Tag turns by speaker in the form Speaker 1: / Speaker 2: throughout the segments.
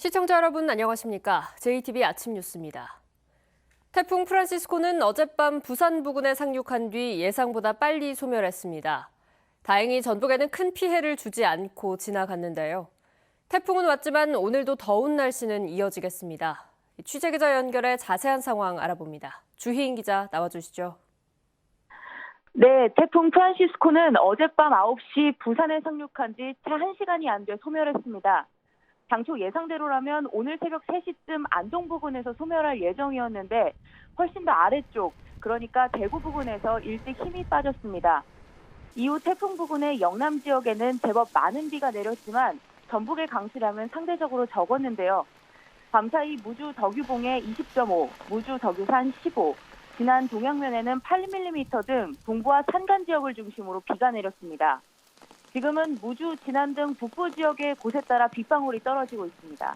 Speaker 1: 시청자 여러분 안녕하십니까? JTB 아침 뉴스입니다. 태풍 프란시스코는 어젯밤 부산 부근에 상륙한 뒤 예상보다 빨리 소멸했습니다. 다행히 전북에는 큰 피해를 주지 않고 지나갔는데요. 태풍은 왔지만 오늘도 더운 날씨는 이어지겠습니다. 취재기자 연결해 자세한 상황 알아봅니다. 주희인 기자 나와주시죠.
Speaker 2: 네, 태풍 프란시스코는 어젯밤 9시 부산에 상륙한 지 채 1시간이 안 돼 소멸했습니다. 당초 예상대로라면 오늘 새벽 3시쯤 안동 부근에서 소멸할 예정이었는데 훨씬 더 아래쪽, 그러니까 대구 부근에서 일찍 힘이 빠졌습니다. 이후 태풍 부근의 영남 지역에는 제법 많은 비가 내렸지만 전북의 강수량은 상대적으로 적었는데요. 밤사이 무주 덕유봉에 20.5, 무주 덕유산 15, 진안 동양면에는 8mm 등 동부와 산간 지역을 중심으로 비가 내렸습니다. 지금은 무주, 진안 등 북부 지역의 곳에 따라 빗방울이 떨어지고 있습니다.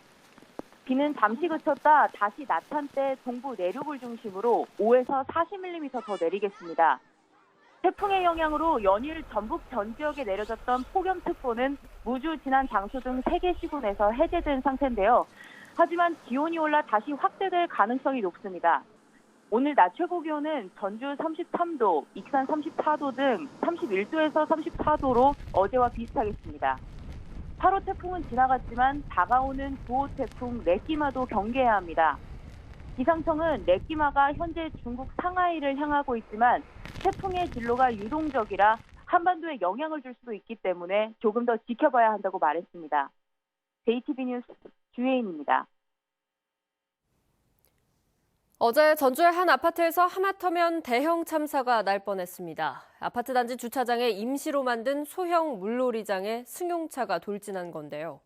Speaker 2: 비는 잠시 그쳤다 다시 낮한 때 동부 내륙을 중심으로 5에서 40mm 더 내리겠습니다. 태풍의 영향으로 연일 전북 전 지역에 내려졌던 폭염특보는 무주, 진안, 장수 등 3개 시군에서 해제된 상태인데요. 하지만 기온이 올라 다시 확대될 가능성이 높습니다. 오늘 낮 최고 기온은 전주 33도, 익산 34도 등 31도에서 34도로 어제와 비슷하겠습니다. 8호 태풍은 지나갔지만 다가오는 9호 태풍 래끼마도 경계해야 합니다. 기상청은 래끼마가 현재 중국 상하이를 향하고 있지만 태풍의 진로가 유동적이라 한반도에 영향을 줄 수도 있기 때문에 조금 더 지켜봐야 한다고 말했습니다. JTB 뉴스 주혜인입니다.
Speaker 1: 어제 전주의 한 아파트에서 하마터면 대형 참사가 날 뻔했습니다. 아파트 단지 주차장에 임시로 만든 소형 물놀이장에 승용차가 돌진한 건데요.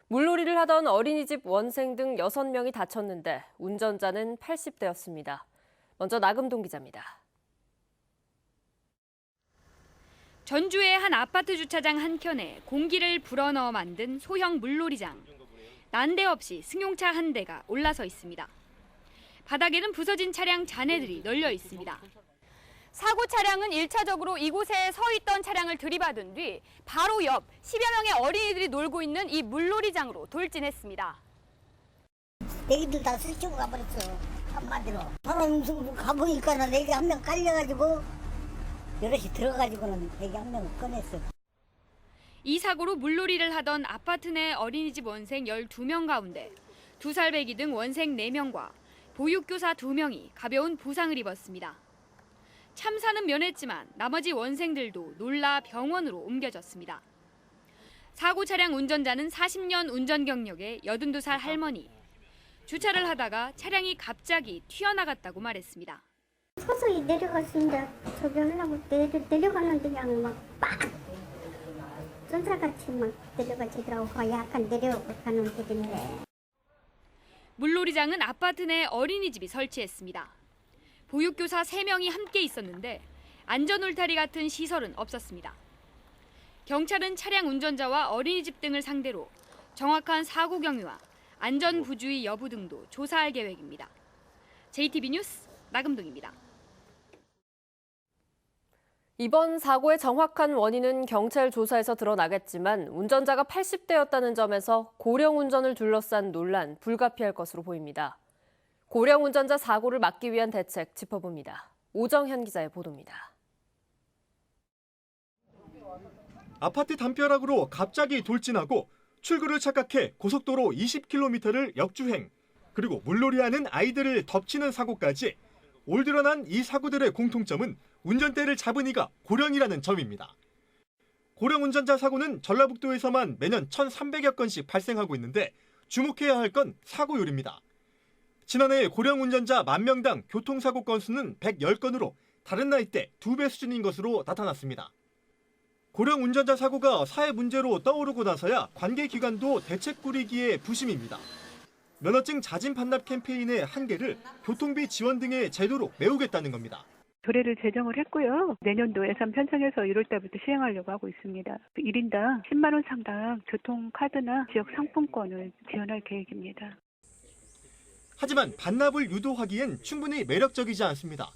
Speaker 1: 물놀이를 하던 어린이집 원생 등 6명이 다쳤는데 운전자는 80대였습니다. 먼저 나금동 기자입니다.
Speaker 3: 전주의 한 아파트 주차장 한켠에 공기를 불어넣어 만든 소형 물놀이장. 난데없이 승용차 한 대가 올라서 있습니다. 바닥에는 부서진 차량 잔해들이 널려 있습니다. 사고 차량은 1차적으로 이곳에 서 있던 차량을 들이받은 뒤 바로 옆 10여 명의 어린이들이 놀고 있는 이 물놀이장으로 돌진했습니다.
Speaker 4: 애기들 다 스치고 가버렸어. 한마디로. 바람 승부 가보니까는 애기 한 명 깔려가지고 여럿이 들어가지고는 애기 한 명을 꺼냈어.
Speaker 3: 이 사고로 물놀이를 하던 아파트 내 어린이집 원생 12명 가운데 2살 배기 등 원생 4명과 보육교사 2명이 가벼운 부상을 입었습니다. 참사는 면했지만 나머지 원생들도 놀라 병원으로 옮겨졌습니다. 사고 차량 운전자는 40년 운전 경력의 82살 할머니. 주차를 하다가 차량이 갑자기 튀어나갔다고 말했습니다.
Speaker 5: 서서히 내려갔습니다. 저기 하려고 내려가는데 그냥 막 쏜살같이 막 내려가지더라고. 약간 내려가는 길인데.
Speaker 3: 물놀이장은 아파트 내 어린이집이 설치했습니다. 보육교사 3명이 함께 있었는데 안전 울타리 같은 시설은 없었습니다. 경찰은 차량 운전자와 어린이집 등을 상대로 정확한 사고 경위와 안전 부주의 여부 등도 조사할 계획입니다. JTB 뉴스 나금동입니다.
Speaker 1: 이번 사고의 정확한 원인은 경찰 조사에서 드러나겠지만 운전자가 80대였다는 점에서 고령 운전을 둘러싼 논란 불가피할 것으로 보입니다. 고령 운전자 사고를 막기 위한 대책 짚어봅니다. 오정현 기자의 보도입니다.
Speaker 6: 아파트 담벼락으로 갑자기 돌진하고 출구를 착각해 고속도로 20km를 역주행, 그리고 물놀이하는 아이들을 덮치는 사고까지 올 드러난 이 사고들의 공통점은 운전대를 잡은 이가 고령이라는 점입니다. 고령 운전자 사고는 전라북도에서만 매년 1,300여 건씩 발생하고 있는데 주목해야 할 건 사고율입니다. 지난해 고령 운전자 10,000명당 교통사고 건수는 110건으로 다른 나이대 2배 수준인 것으로 나타났습니다. 고령 운전자 사고가 사회 문제로 떠오르고 나서야 관계기관도 대책 꾸리기에 부심입니다. 면허증 자진 반납 캠페인의 한계를 교통비 지원 등의 제도로 메우겠다는 겁니다.
Speaker 7: 조례를 제정을 했고요. 내년도 예산 편성해서 1월 달부터 시행하려고 하고 있습니다. 1인당 10만 원 상당 교통카드나 지역 상품권을 지원할 계획입니다.
Speaker 6: 하지만 반납을 유도하기엔 충분히 매력적이지 않습니다.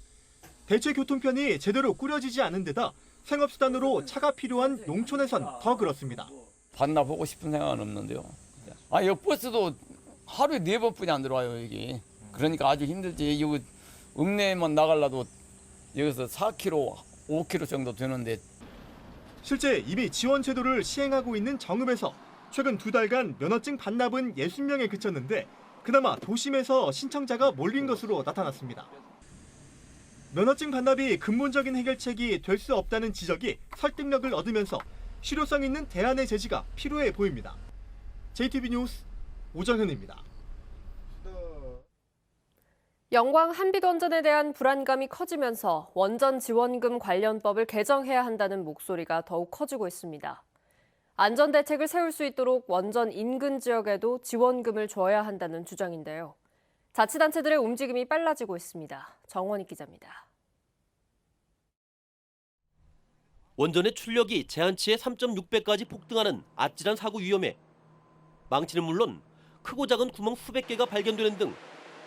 Speaker 6: 대체 교통편이 제대로 꾸려지지 않은 데다 생업수단으로 차가 필요한 농촌에선 더 그렇습니다.
Speaker 8: 반납하고 싶은 생각은 없는데요. 이 버스도 하루에 4번뿐이 안 들어와요, 여기. 그러니까 아주 힘들지. 이거 읍내만 나가려도 여기서 4km, 5km 정도 되는데.
Speaker 6: 실제 이미 지원 제도를 시행하고 있는 정읍에서 최근 2달간 면허증 반납은 60명에 그쳤는데 그나마 도심에서 신청자가 몰린 것으로 나타났습니다. 면허증 반납이 근본적인 해결책이 될 수 없다는 지적이 설득력을 얻으면서 실효성 있는 대안의 제시가 필요해 보입니다. JTB 뉴스 오정현입니다.
Speaker 1: 영광 한빛원전에 대한 불안감이 커지면서 원전 지원금 관련법을 개정해야 한다는 목소리가 더욱 커지고 있습니다. 안전대책을 세울 수 있도록 원전 인근 지역에도 지원금을 줘야 한다는 주장인데요. 자치단체들의 움직임이 빨라지고 있습니다. 정원익 기자입니다.
Speaker 9: 원전의 출력이 제한치의 3.6배까지 폭등하는 아찔한 사고 위험에 망치는 물론 크고 작은 구멍 수백 개가 발견되는 등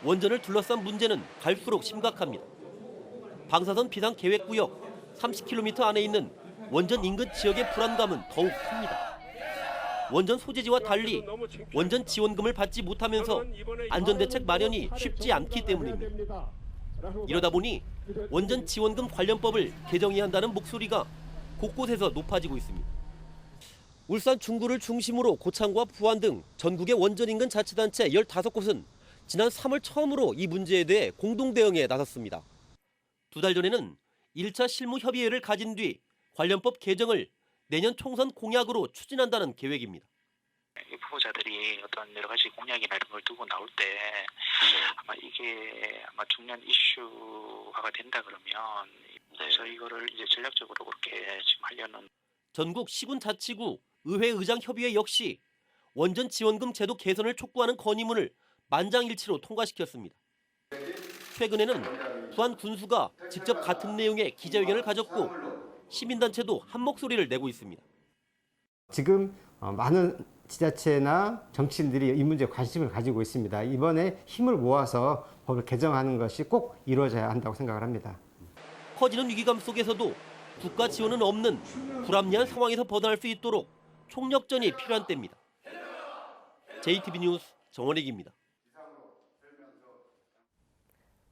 Speaker 9: 원전을 둘러싼 문제는 갈수록 심각합니다. 방사선 비상 계획구역 30km 안에 있는 원전 인근 지역의 불안감은 더욱 큽니다. 원전 소재지와 달리 원전 지원금을 받지 못하면서 안전대책 마련이 쉽지 않기 때문입니다. 이러다 보니 원전 지원금 관련법을 개정해야 한다는 목소리가 곳곳에서 높아지고 있습니다. 울산 중구를 중심으로 고창과 부안 등 전국의 원전 인근 자치단체 15곳은 지난 3월 처음으로 이 문제에 대해 공동 대응에 나섰습니다. 2달 전에는 1차 실무협의회를 가진 뒤 관련법 개정을 내년 총선 공약으로 추진한다는 계획입니다.
Speaker 10: 후보자들이 어떤 여러 가지 공약이나 이런 걸 두고 나올 때 아마 이게 중요한 이슈화가 된다 그러면 그래서 이거를 이제 전략적으로 그렇게 지금 하려는.
Speaker 9: 전국 시군 자치구 의회 의장 협의회 역시 원전 지원금 제도 개선을 촉구하는 건의문을 만장일치로 통과시켰습니다. 최근에는 부안 군수가 직접 같은 내용의 기자회견을 가졌고 시민단체도 한 목소리를 내고 있습니다.
Speaker 11: 지금 많은 지자체나 정치인들이 이 문제에 관심을 가지고 있습니다. 이번에 힘을 모아서 법을 개정하는 것이 꼭 이루어져야 한다고 생각을 합니다.
Speaker 9: 커지는 위기감 속에서도 국가 지원은 없는 불합리한 상황에서 벗어날 수 있도록 총력전이 필요한 때입니다. JTB 뉴스 정원익입니다.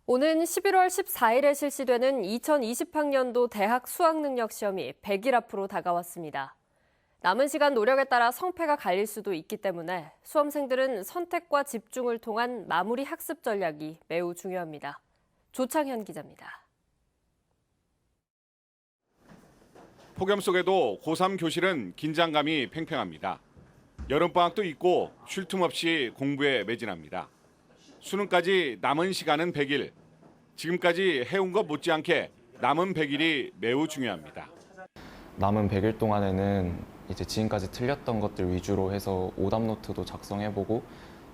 Speaker 1: 오는 11월 14일에 실시되는 2020학년도 대학 수학능력 시험이 100일 앞으로 다가왔습니다. 남은 시간 노력에 따라 성패가 갈릴 수도 있기 때문에 수험생들은 선택과 집중을 통한 마무리 학습 전략이 매우 중요합니다. 조창현 기자입니다.
Speaker 12: 폭염 속에도 고3 교실은 긴장감이 팽팽합니다. 여름방학도 있고 쉴 틈 없이 공부에 매진합니다. 수능까지 남은 시간은 100일. 지금까지 해온 것 못지않게 남은 100일이 매우 중요합니다.
Speaker 13: 남은 100일 동안에는 이제 지금까지 틀렸던 것들 위주로 해서 오답 노트도 작성해보고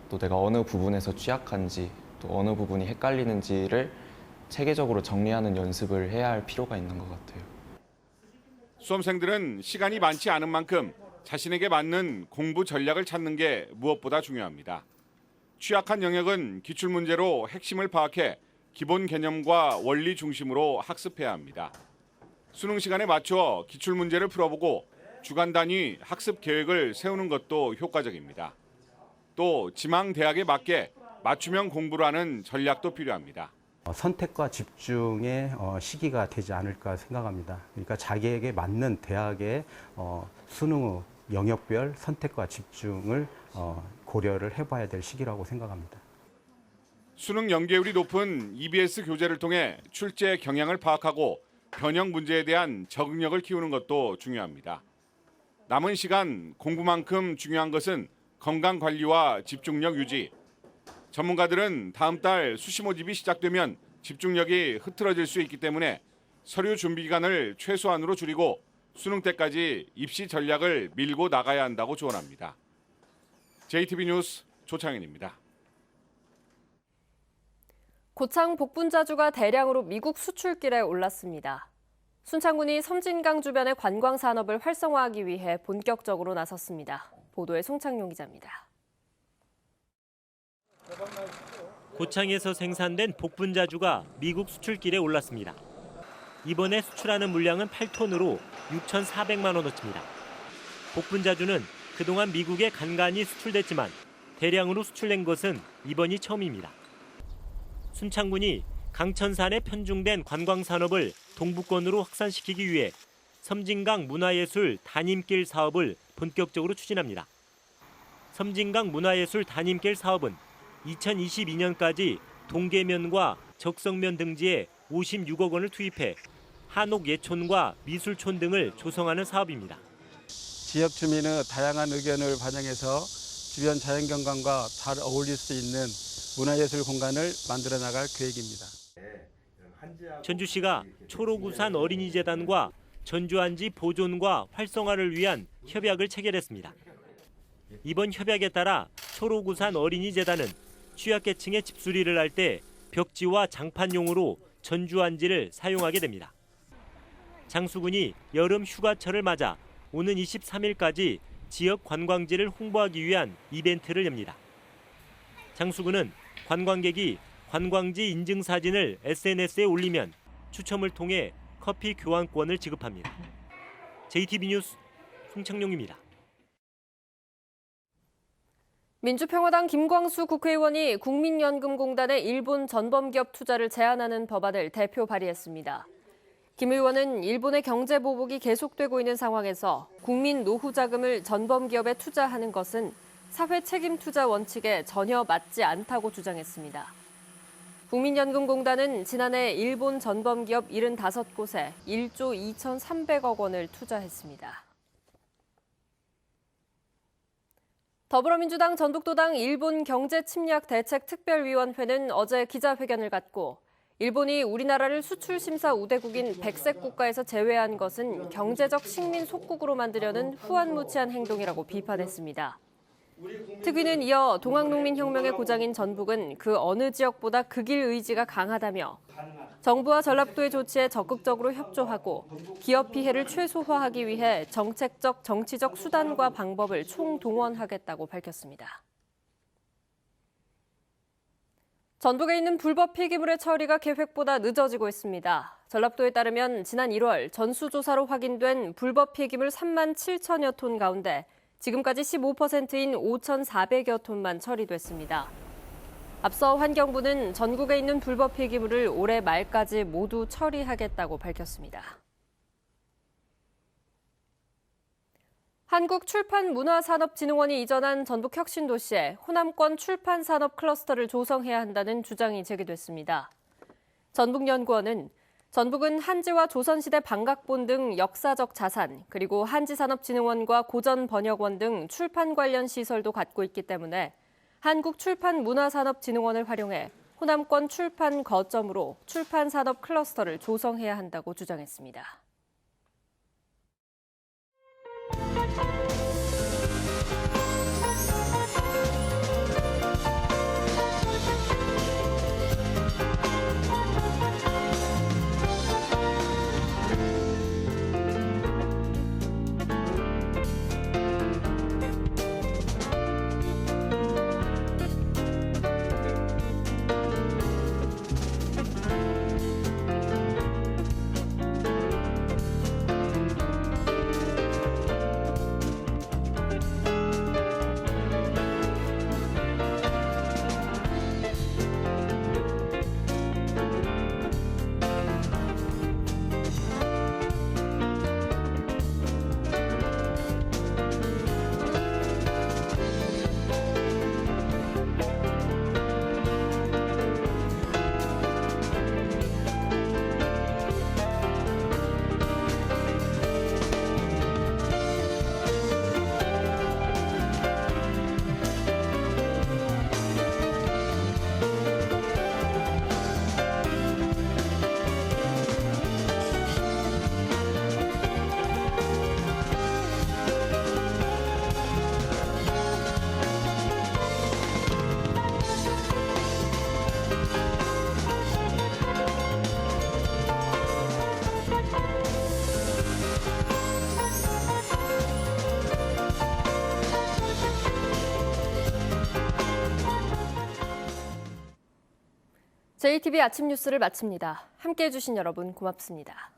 Speaker 13: 또 내가 어느 부분에서 취약한지 또 어느 부분이 헷갈리는지를 체계적으로 정리하는 연습을 해야 할 필요가 있는 것 같아요.
Speaker 12: 수험생들은 시간이 많지 않은 만큼 자신에게 맞는 공부 전략을 찾는 게 무엇보다 중요합니다. 취약한 영역은 기출문제로 핵심을 파악해 기본 개념과 원리 중심으로 학습해야 합니다. 수능 시간에 맞춰 기출문제를 풀어보고 주간 단위 학습 계획을 세우는 것도 효과적입니다. 또 지망 대학에 맞게 맞춤형 공부를 하는 전략도 필요합니다.
Speaker 14: 선택과 집중의 시기가 되지 않을까 생각합니다. 그러니까 자기에게 맞는 대학의 수능 후 영역별 선택과 집중을 고려를 해봐야 될 시기라고 생각합니다.
Speaker 12: 수능 연계율이 높은 EBS 교재를 통해 출제 경향을 파악하고 변형 문제에 대한 적응력을 키우는 것도 중요합니다. 남은 시간 공부만큼 중요한 것은 건강 관리와 집중력 유지. 전문가들은 다음 달 수시 모집이 시작되면 집중력이 흐트러질 수 있기 때문에 서류 준비 기간을 최소한으로 줄이고 수능 때까지 입시 전략을 밀고 나가야 한다고 조언합니다. JTB 뉴스 조창현입니다.
Speaker 1: 고창 복분자주가 대량으로 미국 수출길에 올랐습니다. 순창군이 섬진강 주변의 관광 산업을 활성화하기 위해 본격적으로 나섰습니다. 보도에 송창용 기자입니다.
Speaker 15: 고창에서 생산된 복분자주가 미국 수출길에 올랐습니다. 이번에 수출하는 물량은 8톤으로 6,400만 원어치입니다. 복분자주는 그동안 미국에 간간히 수출됐지만 대량으로 수출된 것은 이번이 처음입니다. 순창군이 강천산에 편중된 관광산업을 동부권으로 확산시키기 위해 섬진강 문화예술 담임길 사업을 본격적으로 추진합니다. 섬진강 문화예술 담임길 사업은 2022년까지 동계면과 적성면 등지에 56억 원을 투입해 한옥 예촌과 미술촌 등을 조성하는 사업입니다.
Speaker 16: 지역 주민의 다양한 의견을 반영해서 주변 자연경관과 잘 어울릴 수 있는 문화예술 공간을 만들어 나갈 계획입니다.
Speaker 15: 전주시가 초록우산 어린이재단과 전주안지 보존과 활성화를 위한 협약을 체결했습니다. 이번 협약에 따라 초록우산 어린이재단은 취약계층의 집수리를 할 때 벽지와 장판용으로 전주안지를 사용하게 됩니다. 장수군이 여름 휴가철을 맞아 오는 23일까지 지역 관광지를 홍보하기 위한 이벤트를 엽니다. 장수군은 관광객이 관광지 인증 사진을 SNS에 올리면 추첨을 통해 커피 교환권을 지급합니다. JTB 뉴스 송창용입니다.
Speaker 1: 민주평화당 김광수 국회의원이 국민연금공단의 일본 전범기업 투자를 제한하는 법안을 대표 발의했습니다. 김 의원은 일본의 경제 보복이 계속되고 있는 상황에서 국민 노후 자금을 전범기업에 투자하는 것은 사회 책임 투자 원칙에 전혀 맞지 않다고 주장했습니다. 국민연금공단은 지난해 일본 전범기업 75곳에 1조 2,300억 원을 투자했습니다. 더불어민주당 전북도당 일본 경제침략대책특별위원회는 어제 기자회견을 갖고 일본이 우리나라를 수출심사 우대국인 백색 국가에서 제외한 것은 경제적 식민 속국으로 만들려는 후안무치한 행동이라고 비판했습니다. 특위는 이어 동학농민혁명의 고장인 전북은 그 어느 지역보다 극일 의지가 강하다며 정부와 전라북도의 조치에 적극적으로 협조하고 기업 피해를 최소화하기 위해 정책적, 정치적 수단과 방법을 총동원하겠다고 밝혔습니다. 전북에 있는 불법 폐기물의 처리가 계획보다 늦어지고 있습니다. 전라북도에 따르면 지난 1월 전수조사로 확인된 불법 폐기물 3만 7천여 톤 가운데 지금까지 15%인 5,400여 톤만 처리됐습니다. 앞서 환경부는 전국에 있는 불법 폐기물을 올해 말까지 모두 처리하겠다고 밝혔습니다. 한국출판문화산업진흥원이 이전한 전북혁신도시에 호남권 출판산업 클러스터를 조성해야 한다는 주장이 제기됐습니다. 전북연구원은 전북은 한지와 조선시대 방각본 등 역사적 자산, 그리고 한지산업진흥원과 고전번역원 등 출판 관련 시설도 갖고 있기 때문에 한국출판문화산업진흥원을 활용해 호남권 출판 거점으로 출판산업 클러스터를 조성해야 한다고 주장했습니다. JTB 아침 뉴스를 마칩니다. 함께해 주신 여러분 고맙습니다.